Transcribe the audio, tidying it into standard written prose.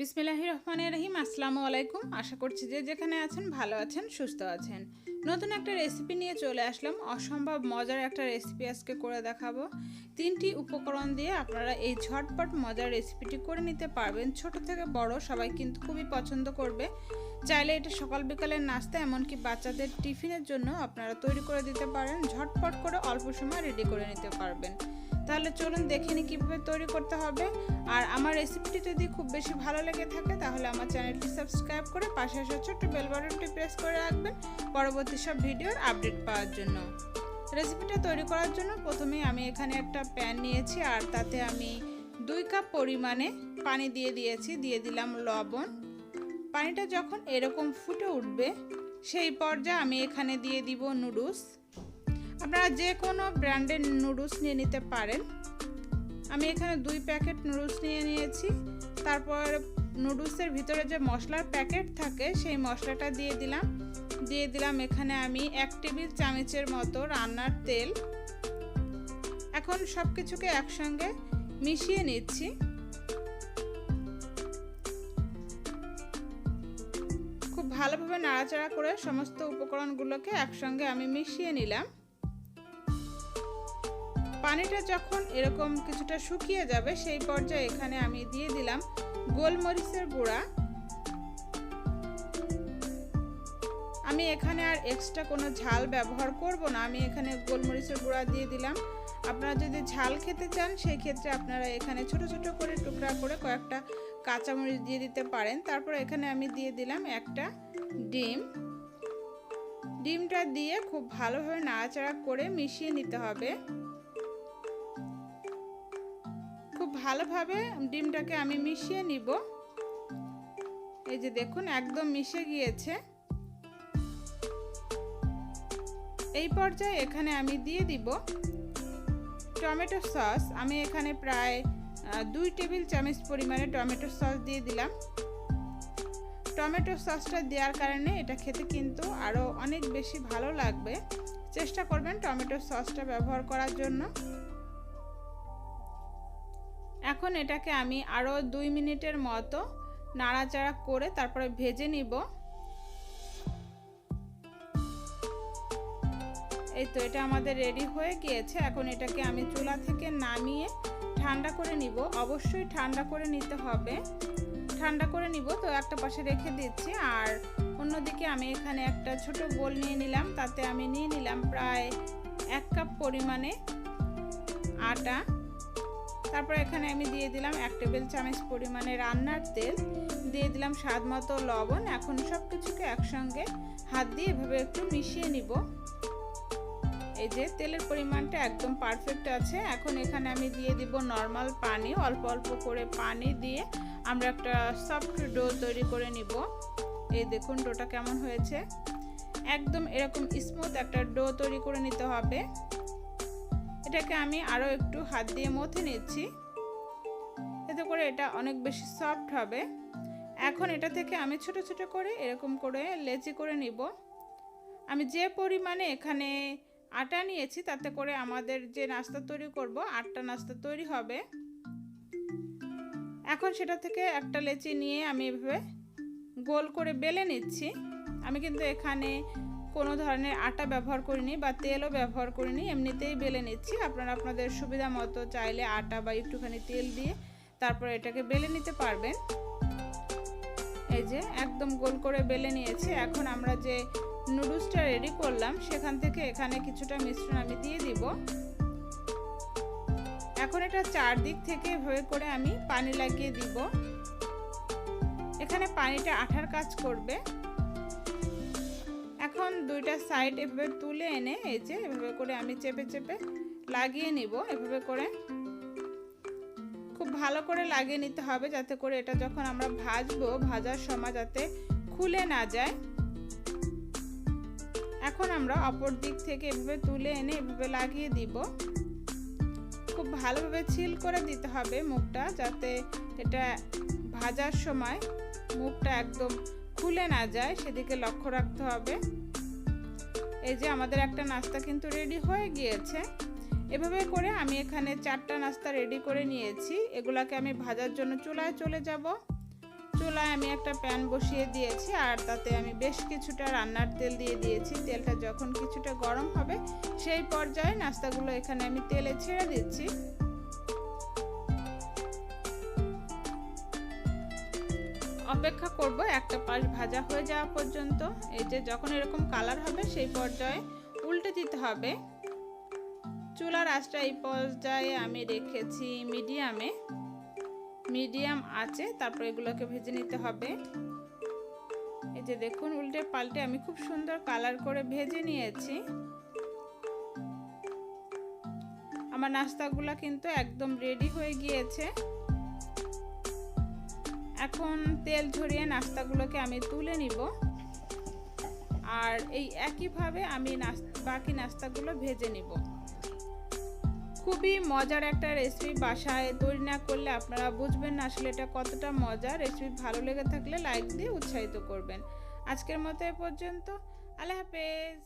বিসমিল্লাহির রহমানির রহিম। আসসালামু আলাইকুম। আশা করছি যে যেখানে আছেন ভালো আছেন, সুস্থ আছেন। নতুন একটা রেসিপি নিয়ে চলে আসলাম। অসম্ভব মজার একটা রেসিপি আজকে করে দেখাবো। 3টি উপকরণ দিয়ে আপনারা এই ঝটপট মজার রেসিপিটি করে নিতে পারবেন। ছোট থেকে বড় সবাই কিন্তু খুবই পছন্দ করবে। চাইলে এটা সকাল বিকালের নাস্তা, এমনকি বাচ্চাদের টিফিনের জন্য আপনারা তৈরি করে দিতে পারেন। ঝটপট করে অল্প সময় রেডি করে নিতে পারবেন। তাহলে চলুন দেখে নিই কীভাবে তৈরি করতে হবে। আর আমার রেসিপিটি যদি খুব বেশি ভালো লেগে থাকে তাহলে আমার চ্যানেলটি সাবস্ক্রাইব করে পাশে আসা ছোট্ট বেল বাটনটি প্রেস করে রাখবেন পরবর্তী সব ভিডিওর আপডেট পাওয়ার জন্য। রেসিপিটা তৈরি করার জন্য প্রথমে আমি এখানে একটা প্যান নিয়েছি, আর তাতে আমি 2 কাপ পরিমাণে পানি দিয়ে দিলাম লবণ। পানিটা যখন এরকম ফুটে উঠবে সেই পর্যায়ে আমি এখানে দিয়ে দিব নুডলস। আপনারা যে কোনো ব্র্যান্ডের নুডলস নিয়ে নিতে পারেন। আমি এখানে 2 প্যাকেট নুডলস নিয়েছি। তারপর নুডলসের ভিতরে যে মশলার প্যাকেট থাকে সেই মশলাটা দিয়ে দিলাম এখানে আমি 1 টেবিল চামচের মতো রান্নার তেল। এখন সব কিছুকে একসঙ্গে মিশিয়ে নিচ্ছি। খুব ভালোভাবে নাড়াচাড়া করে সমস্ত উপকরণগুলোকে একসঙ্গে আমি মিশিয়ে নিলাম। পানিটা যখন এরকম কিছুটা শুকিয়ে যাবে সেই পর্যায়ে এখানে আমি দিয়ে দিলাম গোলমরিচের গুঁড়া। আমি এখানে আর এক্সট্রা কোনো ঝাল ব্যবহার করব না, আমি এখানে গোলমরিচের গুঁড়া দিয়ে দিলাম। আপনারা যদি ঝাল খেতে চান সেই ক্ষেত্রে আপনারা এখানে ছোট ছোট করে টুকরা করে কয়েকটা কাঁচামরিচ দিয়ে দিতে পারেন। তারপর এখানে আমি দিয়ে দিলাম একটা ডিমটা দিয়ে খুব ভালোভাবে নাড়াচাড়া করে মিশিয়ে নিতে হবে। খুব ভালোভাবে ডিমটাকে আমি মিশিয়ে নিব। এই যে দেখুন একদম মিশে গিয়েছে। এই পর্যায়ে এখানে আমি দিয়ে দিব টমেটো সস। আমি এখানে প্রায় 2 টেবিল চামচ পরিমাণে টমেটো সস দিয়ে দিলাম। টমেটো সসটা দেওয়ার কারণে এটা খেতে কিন্তু আরও অনেক বেশি ভালো লাগবে। চেষ্টা করবেন টমেটো সসটা ব্যবহার করার জন্য। এখন এটাকে আমি আরও 2 মিনিটের মতো নাড়াচাড়া করে তারপরে ভেজে নিব। এই তো এটা আমাদের রেডি হয়ে গিয়েছে। এখন এটাকে আমি চুলা থেকে নামিয়ে ঠান্ডা করে নিব। অবশ্যই ঠান্ডা করে নিতে হবে। ঠান্ডা করে নিব, তো একটা পাশে রেখে দিচ্ছি। আর অন্যদিকে আমি এখানে একটা ছোট বোল নিয়ে নিলাম। তাতে আমি নিয়ে নিলাম প্রায় 1 কাপ পরিমাণে আটা। তারপর এখানে আমি দিয়ে দিলাম 1 টেবিল চামচ পরিমাণে রান্নার তেল, দিয়ে দিলাম স্বাদ মতো লবণ। এখন সব কিছুকে একসঙ্গে হাত দিয়ে এভাবে একটু মিশিয়ে নিব। এই যে তেলের পরিমাণটা একদম পারফেক্ট আছে। এখন এখানে আমি দিয়ে দিব নর্মাল পানি। অল্প অল্প করে পানি দিয়ে আমরা একটা সফট ডো তৈরি করে নিব। এই দেখুন ডোটা কেমন হয়েছে। একদম এরকম স্মুথ একটা ডো তৈরি করে নিতে হবে। এটাকে আমি আরও একটু হাত দিয়ে মথে নিচ্ছি, এতে করে এটা অনেক বেশি সফট হবে। এখন এটা থেকে আমি ছোট ছোট করে এরকম করে লেচি করে নিব। আমি যে পরিমাণে এখানে আটা নিয়েছি তাতে করে আমাদের যে নাস্তা তৈরি করব 8টা নাস্তা তৈরি হবে। এখন সেটা থেকে একটা লেচি নিয়ে আমি এভাবে গোল করে বেলে নিচ্ছি। আমি কিন্তু এখানে কোনো ধরনের আটা ব্যবহার করিনি বা তেলও ব্যবহার করিনি, এমনিতেই বেলে নিচ্ছি। আপনারা আপনাদের সুবিধা মতো চাইলে আটা বা একটুখানি তেল দিয়ে তারপর এটাকে বেলে নিতে পারবেন। এই যে একদম গোল করে বেলে নিয়েছি। এখন আমরা যে নুডলসটা রেডি করলাম সেখান থেকে এখানে কিছুটা মিশ্রণ আমি দিয়ে দিব। এখন এটা চারদিক থেকে এভাবে করে আমি পানি লাগিয়ে দিব। এখানে পানিটা আঠার কাজ করবে। এখন 2টা সাইড এভাবে তুলে এনে এই যে এভাবে করে আমি চেপে চেপে লাগিয়ে নিব। এভাবে করে খুব ভালো করে লাগিয়ে নিতে হবে, যাতে করে এটা যখন আমরা ভাজবো ভাজার সময় যাতে খুলে না যায়। এখন আমরা অপর দিক থেকে এভাবে তুলে এনে এভাবে লাগিয়ে দিব। খুব ভালোভাবে সিল করে দিতে হবে মুখটা, যাতে এটা ভাজার সময় মুখটা একদম খুলে না যায়, সেদিকে লক্ষ্য রাখতে হবে। এই যে আমাদের একটা নাস্তা কিন্তু রেডি হয়ে গিয়েছে। এভাবে করে আমি এখানে 4টা নাস্তা রেডি করে নিয়েছি। এগুলাকে আমি ভাজার জন্য চুলায় চলে যাব। চুলায় আমি একটা প্যান বসিয়ে দিয়েছি আর তাতে আমি বেশ কিছুটা রান্নার তেল দিয়ে দিয়েছি। তেলটা যখন কিছুটা গরম হবে সেই পর্যায়ে নাস্তাগুলো এখানে আমি তেলে ছেড়ে দিচ্ছি। অপেক্ষা করব একটা পাশ ভাজা হয়ে যাওয়া পর্যন্ত। এই যে যখন এরকম কালার হবে সেই পর্যায়ে উল্টে দিতে হবে। চুলার আঁচটা এই পর্যায়ে আমি রেখেছি মিডিয়াম আঁচে, তারপর এগুলোকে ভেজে নিতে হবে। এই যে দেখুন উল্টে পাল্টে আমি খুব সুন্দর কালার করে ভেজে নিয়েছি। আমার নাস্তাগুলো কিন্তু একদম রেডি হয়ে গিয়েছে। এখন তেল ঝরিয়ে নাস্তাগুলোকে আমি তুলে নিব আর এই একইভাবে আমি বাকি নাস্তাগুলো ভেজে নিব। খুবই মজার একটা রেসিপি, বাসায় তৈরি না করলে আপনারা বুঝবেন না আসলে এটা কতটা মজা। রেসিপি ভালো লেগে থাকলে লাইক দিয়ে উৎসাহিত করবেন। আজকের মতো এ পর্যন্ত, আল্লাহ হাফেজ।